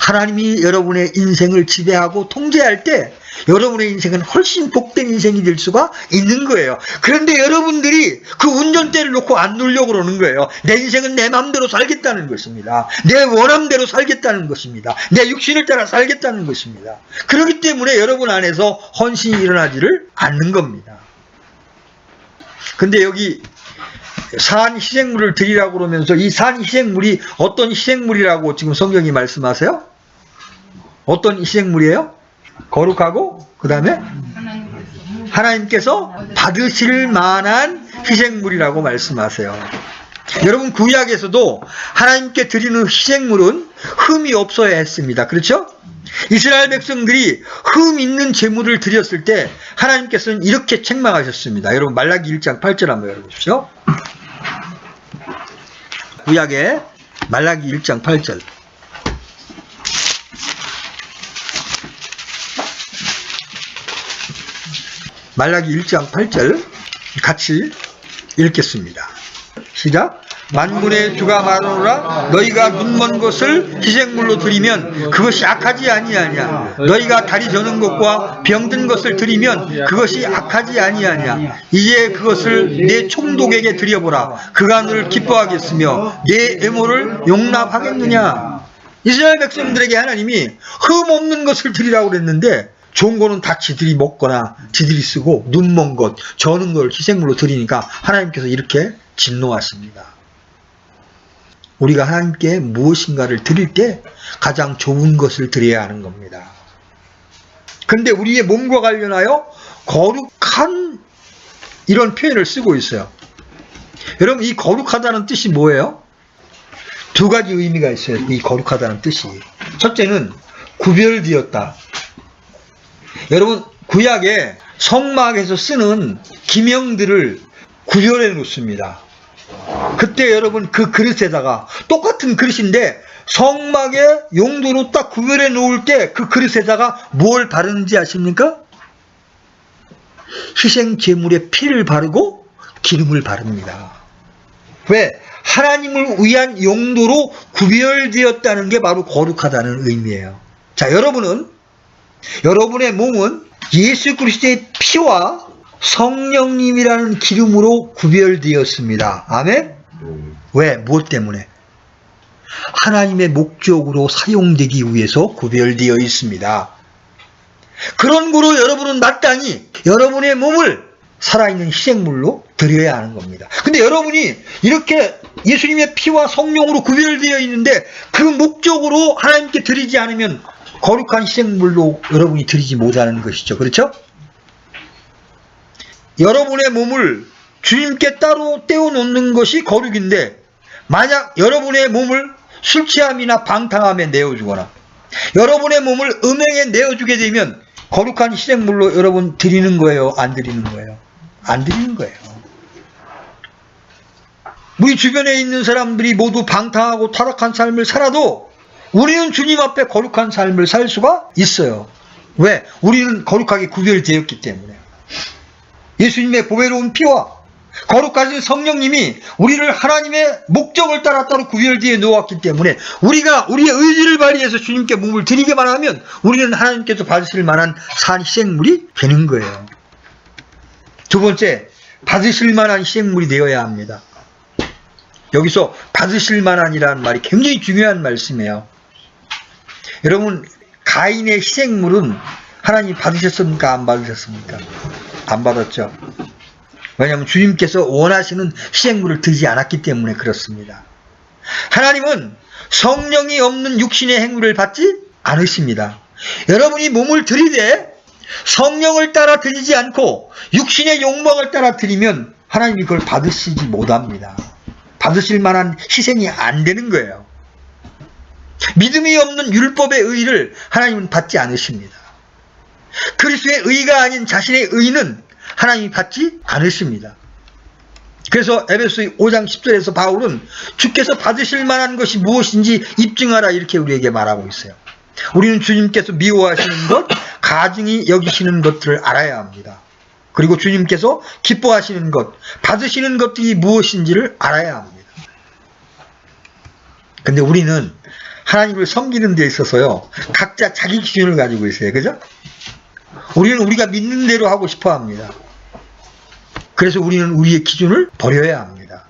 A: 하나님이 여러분의 인생을 지배하고 통제할 때 여러분의 인생은 훨씬 복된 인생이 될 수가 있는 거예요. 그런데 여러분들이 그 운전대를 놓고 안 누려고 그러는 거예요. 내 인생은 내 마음대로 살겠다는 것입니다. 내 원함대로 살겠다는 것입니다. 내 육신을 따라 살겠다는 것입니다. 그렇기 때문에 여러분 안에서 헌신이 일어나지를 않는 겁니다. 근데 여기 산 희생물을 드리라고 그러면서 이 산 희생물이 어떤 희생물이라고 지금 성경이 말씀하세요? 어떤 희생물이에요? 거룩하고 그 다음에 하나님께서 받으실 만한 희생물이라고 말씀하세요. 여러분 구약에서도 하나님께 드리는 희생물은 흠이 없어야 했습니다. 그렇죠? 이스라엘 백성들이 흠 있는 제물을 드렸을 때 하나님께서는 이렇게 책망하셨습니다. 여러분 말라기 1장 8절 한번 열어보십시오. 구약의 말라기 1장 8절. 말라기 1장 8절 같이 읽겠습니다. 시작. 만군의 주가 말하노라 너희가 눈먼 것을 희생물로 드리면 그것이 악하지 아니하냐. 너희가 다리 저는 것과 병든 것을 드리면 그것이 악하지 아니하냐. 이제 그것을 내 총독에게 드려보라. 그가 너를 기뻐하겠으며 내 애모를 용납하겠느냐. 이스라엘 백성들에게 하나님이 흠 없는 것을 드리라고 그랬는데 좋은 거는 다 지들이 먹거나 지들이 쓰고 눈먼 것, 저는 걸 희생물로 드리니까 하나님께서 이렇게 진노하십니다. 우리가 하나님께 무엇인가를 드릴 때 가장 좋은 것을 드려야 하는 겁니다. 그런데 우리의 몸과 관련하여 거룩한 이런 표현을 쓰고 있어요. 여러분, 이 거룩하다는 뜻이 뭐예요? 두 가지 의미가 있어요. 이 거룩하다는 뜻이. 첫째는 구별되었다. 여러분, 구약에 성막에서 쓰는 기명들을 구별해 놓습니다. 그때 여러분 그 그릇에다가 똑같은 그릇인데 성막의 용도로 딱 구별해 놓을 때 그 그릇에다가 뭘 바르는지 아십니까? 희생 제물의 피를 바르고 기름을 바릅니다. 왜? 하나님을 위한 용도로 구별되었다는 게 바로 거룩하다는 의미예요. 자, 여러분의 몸은 예수 그리스도의 피와 성령님이라는 기름으로 구별되었습니다. 아멘? 왜? 무엇 때문에? 하나님의 목적으로 사용되기 위해서 구별되어 있습니다. 그런 거로 여러분은 마땅히 여러분의 몸을 살아있는 희생물로 드려야 하는 겁니다. 근데 여러분이 이렇게 예수님의 피와 성령으로 구별되어 있는데 그 목적으로 하나님께 드리지 않으면 거룩한 희생물로 여러분이 드리지 못하는 것이죠. 그렇죠? 여러분의 몸을 주님께 따로 떼어놓는 것이 거룩인데 만약 여러분의 몸을 술 취함이나 방탕함에 내어주거나 여러분의 몸을 음행에 내어주게 되면 거룩한 희생물로 여러분 드리는 거예요? 안 드리는 거예요? 안 드리는 거예요. 우리 주변에 있는 사람들이 모두 방탕하고 타락한 삶을 살아도 우리는 주님 앞에 거룩한 삶을 살 수가 있어요. 왜? 우리는 거룩하게 구별되었기 때문에. 예수님의 보배로운 피와 거룩하신 성령님이 우리를 하나님의 목적을 따라 구별되어 놓았기 때문에 우리가 우리의 의지를 발휘해서 주님께 몸을 드리기만 하면 우리는 하나님께서 받으실 만한 산 희생물이 되는 거예요. 두 번째, 받으실 만한 희생물이 되어야 합니다. 여기서 받으실 만한이라는 말이 굉장히 중요한 말씀이에요. 여러분, 가인의 희생물은 하나님 받으셨습니까? 안 받으셨습니까? 안 받았죠. 왜냐하면 주님께서 원하시는 희생물을 드리지 않았기 때문에 그렇습니다. 하나님은 성령이 없는 육신의 행위를 받지 않으십니다. 여러분이 몸을 드리되 성령을 따라 드리지 않고 육신의 욕망을 따라 드리면 하나님이 그걸 받으시지 못합니다. 받으실 만한 희생이 안 되는 거예요. 믿음이 없는 율법의 의를 하나님은 받지 않으십니다. 그리스도의 의가 아닌 자신의 의는 하나님이 받지 않으십니다. 그래서 에베소 5장 10절에서 바울은 주께서 받으실 만한 것이 무엇인지 입증하라 이렇게 우리에게 말하고 있어요. 우리는 주님께서 미워하시는 것, 가증히 여기시는 것들을 알아야 합니다. 그리고 주님께서 기뻐하시는 것, 받으시는 것들이 무엇인지를 알아야 합니다. 근데 우리는 하나님을 섬기는 데 있어서요, 각자 자기 기준을 가지고 있어요. 그죠? 우리는 우리가 믿는 대로 하고 싶어 합니다. 그래서 우리는 우리의 기준을 버려야 합니다.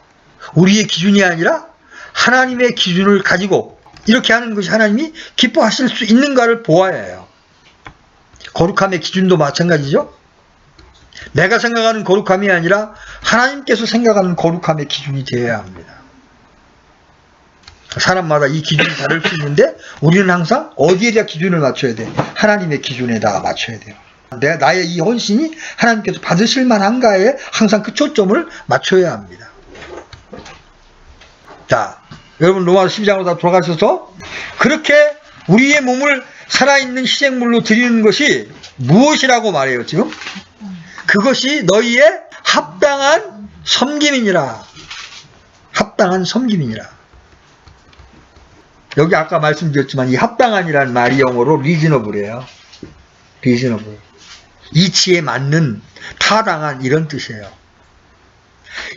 A: 우리의 기준이 아니라 하나님의 기준을 가지고 이렇게 하는 것이 하나님이 기뻐하실 수 있는가를 보아야 해요. 거룩함의 기준도 마찬가지죠. 내가 생각하는 거룩함이 아니라 하나님께서 생각하는 거룩함의 기준이 되어야 합니다. 사람마다 이 기준이 다를 수 있는데 우리는 항상 어디에다 기준을 맞춰야 돼? 하나님의 기준에다 맞춰야 돼요. 내가 나의 이 헌신이 하나님께서 받으실 만한가에 항상 그 초점을 맞춰야 합니다. 자, 여러분 로마서 12장으로 다 돌아가셔서 그렇게 우리의 몸을 살아있는 희생물로 드리는 것이 무엇이라고 말해요 지금? 그것이 너희의 합당한 섬김이니라. 합당한 섬김이니라. 여기 아까 말씀드렸지만 이 합당한이라는 말이 영어로 reasonable이에요. reasonable. 이치에 맞는, 타당한 이런 뜻이에요.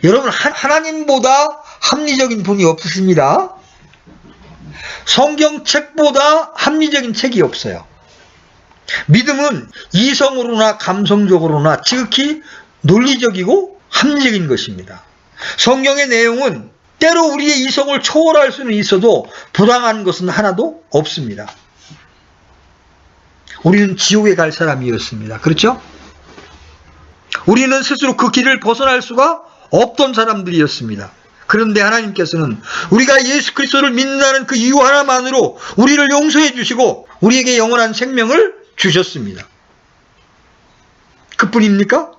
A: 여러분, 하나님보다 합리적인 분이 없으십니다. 성경책보다 합리적인 책이 없어요. 믿음은 이성으로나 감성적으로나 지극히 논리적이고 합리적인 것입니다. 성경의 내용은 때로 우리의 이성을 초월할 수는 있어도 부당한 것은 하나도 없습니다. 우리는 지옥에 갈 사람이었습니다. 그렇죠? 우리는 스스로 그 길을 벗어날 수가 없던 사람들이었습니다. 그런데 하나님께서는 우리가 예수 그리스도를 믿는다는 그 이유 하나만으로 우리를 용서해 주시고 우리에게 영원한 생명을 주셨습니다. 그뿐입니까?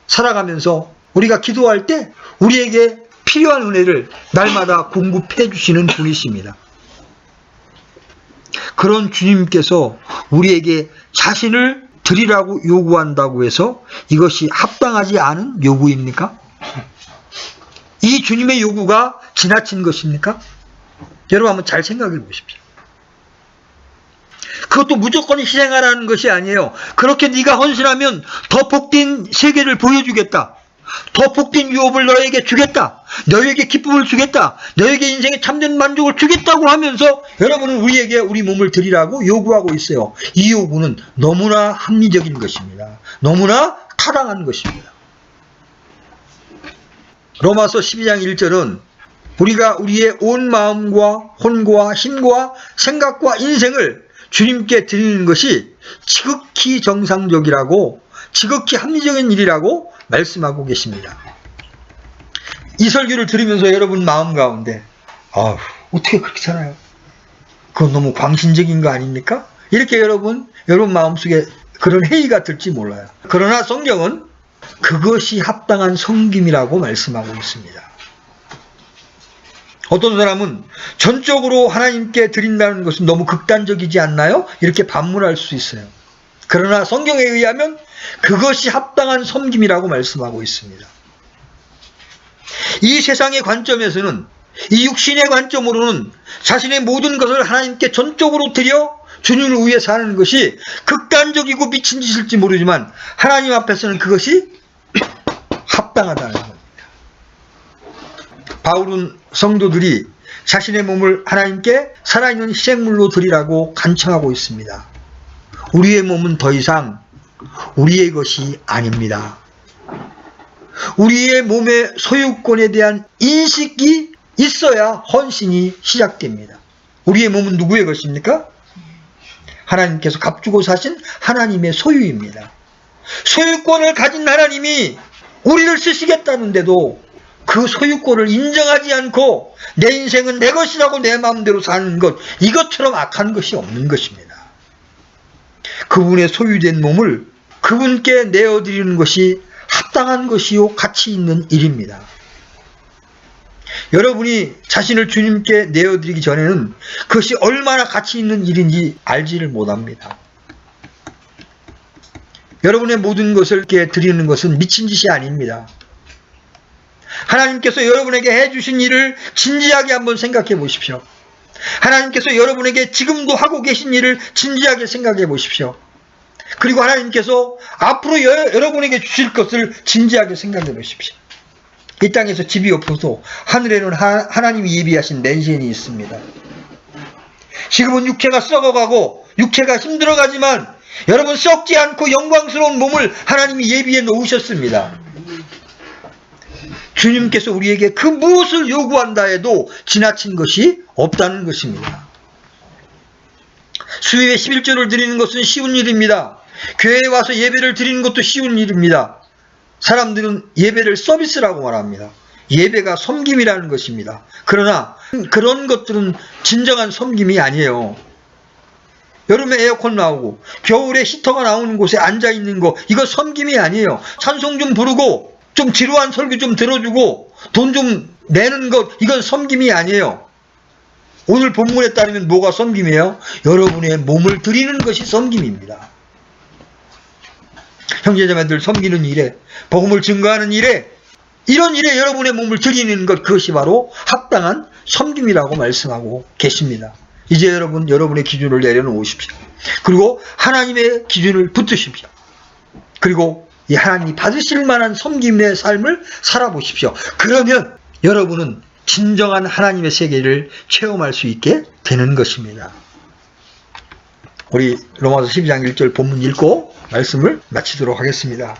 A: 살아가면서 우리가 기도할 때 우리에게 필요한 은혜를 날마다 공급해 주시는 분이십니다. 그런 주님께서 우리에게 자신을 드리라고 요구한다고 해서 이것이 합당하지 않은 요구입니까? 이 주님의 요구가 지나친 것입니까? 여러분 한번 잘 생각해 보십시오. 그것도 무조건 희생하라는 것이 아니에요. 그렇게 네가 헌신하면 더 복된 세계를 보여주겠다. 더 복된 유업을 너에게 주겠다. 너에게 기쁨을 주겠다. 너에게 인생의 참된 만족을 주겠다고 하면서 여러분은 우리에게 우리 몸을 드리라고 요구하고 있어요. 이 요구는 너무나 합리적인 것입니다. 너무나 타당한 것입니다. 로마서 12장 1절은 우리가 우리의 온 마음과 혼과 힘과 생각과 인생을 주님께 드리는 것이 지극히 정상적이라고 지극히 합리적인 일이라고 말씀하고 계십니다. 이 설교를 들으면서 여러분 마음 가운데 어떻게 그렇게 살아요? 그건 너무 광신적인 거 아닙니까? 이렇게 여러분 마음속에 그런 회의가 들지 몰라요. 그러나 성경은 그것이 합당한 섬김이라고 말씀하고 있습니다. 어떤 사람은 전적으로 하나님께 드린다는 것은 너무 극단적이지 않나요? 이렇게 반문할 수 있어요. 그러나 성경에 의하면 그것이 합당한 섬김이라고 말씀하고 있습니다. 이 세상의 관점에서는, 이 육신의 관점으로는 자신의 모든 것을 하나님께 전적으로 드려 주님을 위해 사는 것이 극단적이고 미친 짓일지 모르지만 하나님 앞에서는 그것이 합당하다는 겁니다. 바울은 성도들이 자신의 몸을 하나님께 살아있는 희생물로 드리라고 간청하고 있습니다. 우리의 몸은 더 이상 우리의 것이 아닙니다. 우리의 몸의 소유권에 대한 인식이 있어야 헌신이 시작됩니다. 우리의 몸은 누구의 것입니까? 하나님께서 값주고 사신 하나님의 소유입니다. 소유권을 가진 하나님이 우리를 쓰시겠다는데도 그 소유권을 인정하지 않고 내 인생은 내 것이라고 내 마음대로 사는 것, 이것처럼 악한 것이 없는 것입니다. 그분의 소유된 몸을 그분께 내어드리는 것이 합당한 것이요 가치 있는 일입니다. 여러분이 자신을 주님께 내어드리기 전에는 그것이 얼마나 가치 있는 일인지 알지를 못합니다. 여러분의 모든 것을 이렇게 드리는 것은 미친 짓이 아닙니다. 하나님께서 여러분에게 해주신 일을 진지하게 한번 생각해 보십시오. 하나님께서 여러분에게 지금도 하고 계신 일을 진지하게 생각해 보십시오. 그리고 하나님께서 앞으로 여러분에게 주실 것을 진지하게 생각해 보십시오. 이 땅에서 집이 없어도 하늘에는 하나님이 예비하신 맨션이 있습니다. 지금은 육체가 썩어가고 육체가 힘들어가지만 여러분 썩지 않고 영광스러운 몸을 하나님이 예비해 놓으셨습니다. 주님께서 우리에게 그 무엇을 요구한다 해도 지나친 것이 없다는 것입니다. 수요일에 11조를 드리는 것은 쉬운 일입니다. 교회에 와서 예배를 드리는 것도 쉬운 일입니다. 사람들은 예배를 서비스라고 말합니다. 예배가 섬김이라는 것입니다. 그러나 그런 것들은 진정한 섬김이 아니에요. 여름에 에어컨 나오고 겨울에 히터가 나오는 곳에 앉아있는 거, 이거 섬김이 아니에요. 찬송 좀 부르고 좀 지루한 설교 좀 들어주고 돈 좀 내는 것, 이건 섬김이 아니에요. 오늘 본문에 따르면 뭐가 섬김이에요? 여러분의 몸을 드리는 것이 섬김입니다. 형제자매들, 섬기는 일에, 복음을 증거하는 일에, 이런 일에 여러분의 몸을 드리는 것, 그것이 바로 합당한 섬김이라고 말씀하고 계십니다. 이제 여러분의 기준을 내려놓으십시오. 그리고 하나님의 기준을 붙드십시오. 그리고 이 하나님이 받으실 만한 섬김의 삶을 살아보십시오. 그러면 여러분은 진정한 하나님의 세계를 체험할 수 있게 되는 것입니다. 우리 로마서 12장 1절 본문 읽고 말씀을 마치도록 하겠습니다.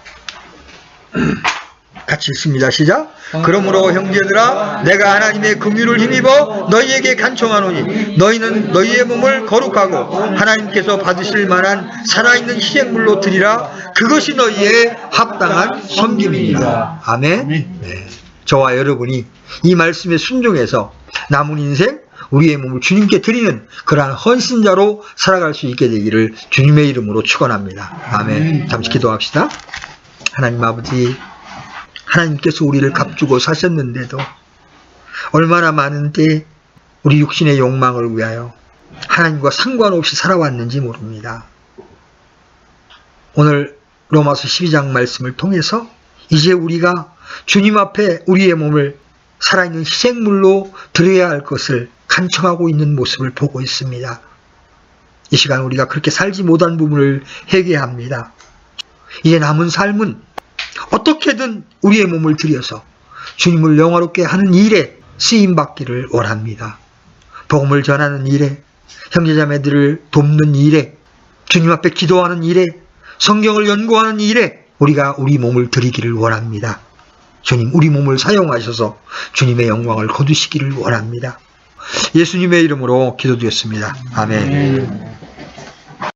A: 같이 읽습니다. 시작. 그러므로 형제들아 내가 하나님의 긍휼을 힘입어 너희에게 간청하노니 너희는 너희의 몸을 거룩하고 하나님께서 받으실 만한 살아있는 희생물로 드리라. 그것이 너희의 합당한 섬김이니라. 아멘. 네. 저와 여러분이 이 말씀에 순종해서 남은 인생 우리의 몸을 주님께 드리는 그러한 헌신자로 살아갈 수 있게 되기를 주님의 이름으로 축원합니다. 아멘. 잠시 기도합시다. 하나님 아버지, 하나님께서 우리를 값주고 사셨는데도 얼마나 많은 때 우리 육신의 욕망을 위하여 하나님과 상관없이 살아왔는지 모릅니다. 오늘 로마서 12장 말씀을 통해서 이제 우리가 주님 앞에 우리의 몸을 살아있는 희생물로 드려야 할 것을 간청하고 있는 모습을 보고 있습니다. 이 시간 우리가 그렇게 살지 못한 부분을 회개합니다. 이제 남은 삶은 어떻게든 우리의 몸을 들여서 주님을 영화롭게 하는 일에 쓰임받기를 원합니다. 복음을 전하는 일에, 형제자매들을 돕는 일에, 주님 앞에 기도하는 일에, 성경을 연구하는 일에 우리가 우리 몸을 드리기를 원합니다. 주님, 우리 몸을 사용하셔서 주님의 영광을 거두시기를 원합니다. 예수님의 이름으로 기도드렸습니다. 아멘.